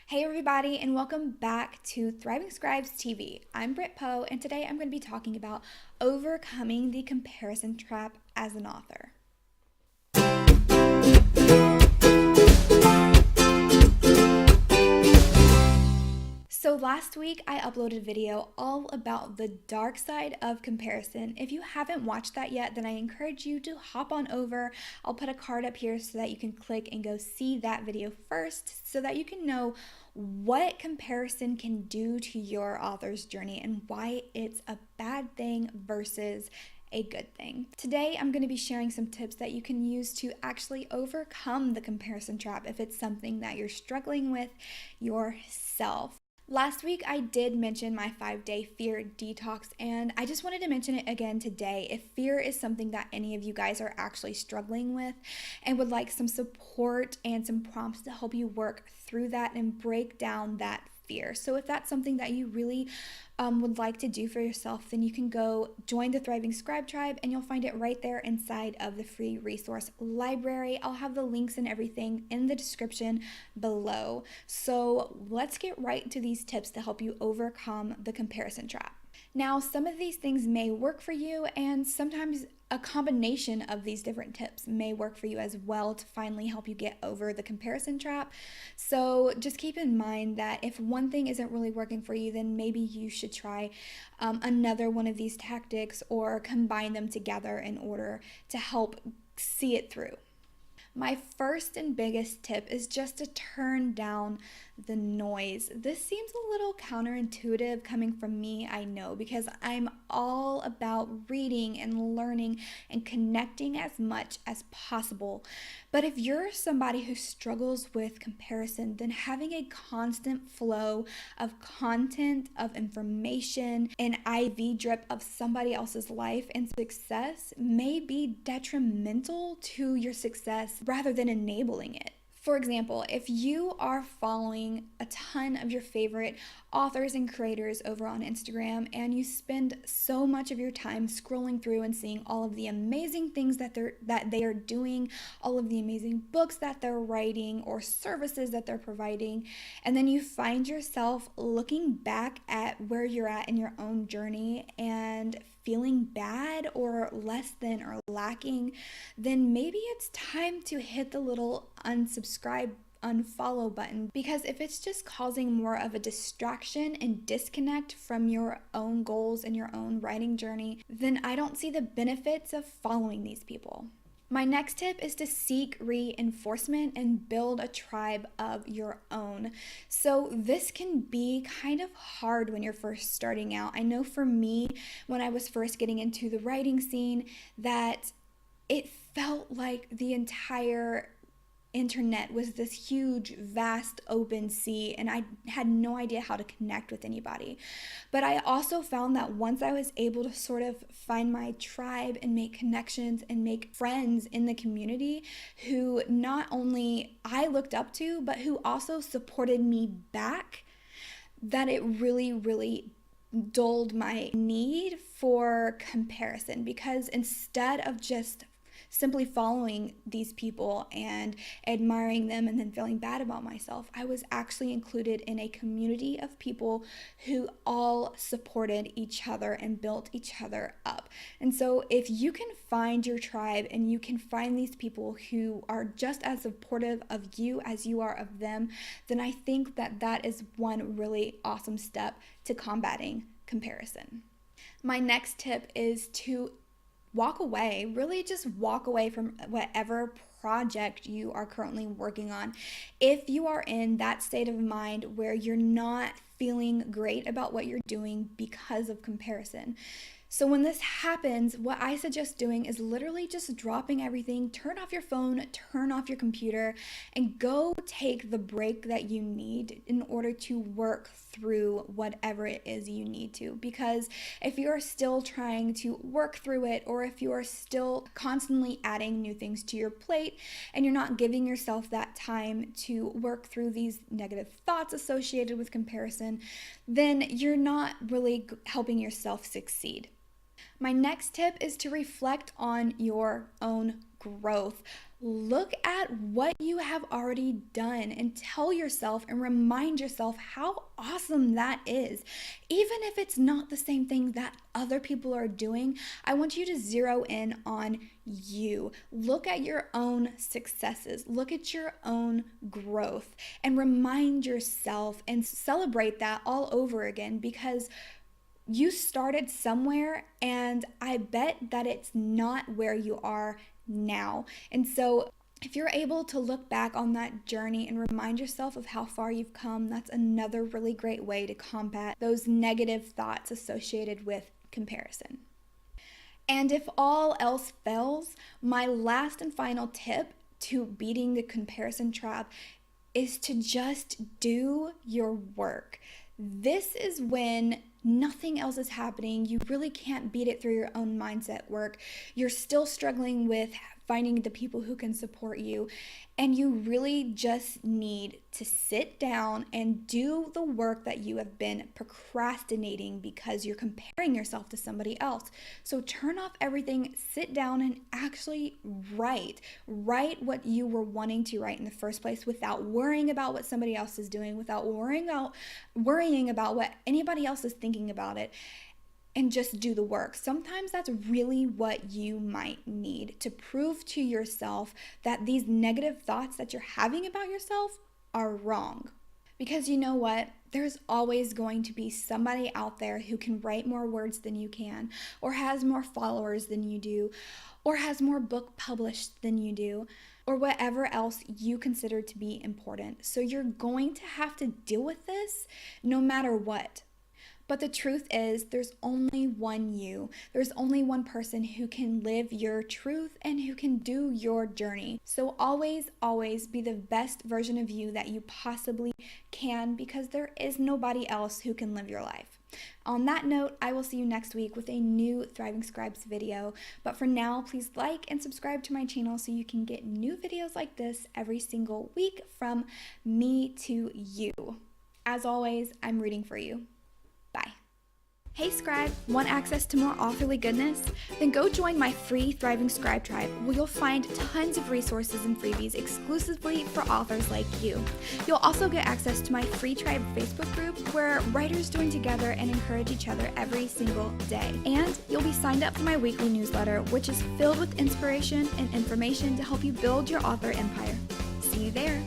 Hey everybody, and welcome back to Thriving Scribes TV. I'm BRIT, and today I'm going to be talking about overcoming the comparison trap as an author. So last week I uploaded a video all about the dark side of comparison. If you haven't watched that yet, then I encourage you to hop on over. I'll put a card up here so that you can click and go see that video first so that you can know what comparison can do to your author's journey and why it's a bad thing versus a good thing. Today, I'm going to be sharing some tips that you can use to actually overcome the comparison trap if it's something that you're struggling with yourself. Last week, I did mention my 5-day fear detox, and I just wanted to mention it again today. If fear is something that any of you guys are actually struggling with and would like some support and some prompts to help you work through that and break down that fear. So if that's something that you really would like to do for yourself, then you can go join the Thriving Scribe Tribe and you'll find it right there inside of the free resource library. I'll have the links and everything in the description below. So let's get right into these tips to help you overcome the comparison trap. Now, some of these things may work for you, and sometimes a combination of these different tips may work for you as well to finally help you get over the comparison trap. So just keep in mind that if one thing isn't really working for you, then maybe you should try another one of these tactics or combine them together in order to help see it through. My first and biggest tip is just to turn down the noise. This seems a little counterintuitive coming from me, I know, because I'm all about reading and learning and connecting as much as possible. But if you're somebody who struggles with comparison, then having a constant flow of content, of information, an IV drip of somebody else's life and success may be detrimental to your success rather than enabling it. For example, if you are following a ton of your favorite authors and creators over on Instagram and you spend so much of your time scrolling through and seeing all of the amazing things that they are doing, all of the amazing books that they're writing or services that they're providing, and then you find yourself looking back at where you're at in your own journey and feeling bad or less than or lacking, then maybe it's time to hit the little unsubscribe, unfollow button, because if it's just causing more of a distraction and disconnect from your own goals and your own writing journey, then I don't see the benefits of following these people. My next tip is to seek reinforcement and build a tribe of your own. So this can be kind of hard when you're first starting out. I know for me, when I was first getting into the writing scene, that it felt like the entire internet was this huge, vast, open sea, and I had no idea how to connect with anybody. But I also found that once I was able to sort of find my tribe and make connections and make friends in the community who not only I looked up to, but who also supported me back, that it really dulled my need for comparison, because instead of just simply following these people and admiring them and then feeling bad about myself, I was actually included in a community of people who all supported each other and built each other up. And so if you can find your tribe and you can find these people who are just as supportive of you as you are of them, then I think that that is one really awesome step to combating comparison. My next tip is to really just walk away from whatever project you are currently working on. If you are in that state of mind where you're not feeling great about what you're doing because of comparison. So when this happens, what I suggest doing is literally just dropping everything, turn off your phone, turn off your computer, and go take the break that you need in order to work through whatever it is you need to. Because if you are still trying to work through it, or if you are still constantly adding new things to your plate and you're not giving yourself that time to work through these negative thoughts associated with comparison, then you're not really helping yourself succeed. My next tip is to reflect on your own growth. Look at what you have already done and tell yourself and remind yourself how awesome that is. Even if it's not the same thing that other people are doing, I want you to zero in on you. Look at your own successes, look at your own growth, and remind yourself and celebrate that all over again, because you started somewhere, and I bet that it's not where you are now. And so if you're able to look back on that journey and remind yourself of how far you've come, that's another really great way to combat those negative thoughts associated with comparison. And if all else fails, my last and final tip to beating the comparison trap is to just do your work. This is when nothing else is happening. You really can't beat it through your own mindset work. You're still struggling with finding the people who can support you, and you really just need to sit down and do the work that you have been procrastinating because you're comparing yourself to somebody else. So turn off everything, sit down, and actually write what you were wanting to write in the first place, without worrying about what somebody else is doing, without worrying about what anybody else is thinking about it. And just do the work. Sometimes that's really what you might need to prove to yourself that these negative thoughts that you're having about yourself are wrong. Because you know what? There's always going to be somebody out there who can write more words than you can, or has more followers than you do, or has more book published than you do, or whatever else you consider to be important. So you're going to have to deal with this no matter what. But the truth is, there's only one you. There's only one person who can live your truth and who can do your journey. So always, always be the best version of you that you possibly can, because there is nobody else who can live your life. On that note, I will see you next week with a new Thriving Scribes video. But for now, please like and subscribe to my channel so you can get new videos like this every single week from me to you. As always, I'm rooting for you. Bye. Hey Scribe, want access to more authorly goodness? Then go join my free Thriving Scribe Tribe, where you'll find tons of resources and freebies exclusively for authors like you. You'll also get access to my free tribe Facebook group, where writers join together and encourage each other every single day. And you'll be signed up for my weekly newsletter, which is filled with inspiration and information to help you build your author empire. See you there.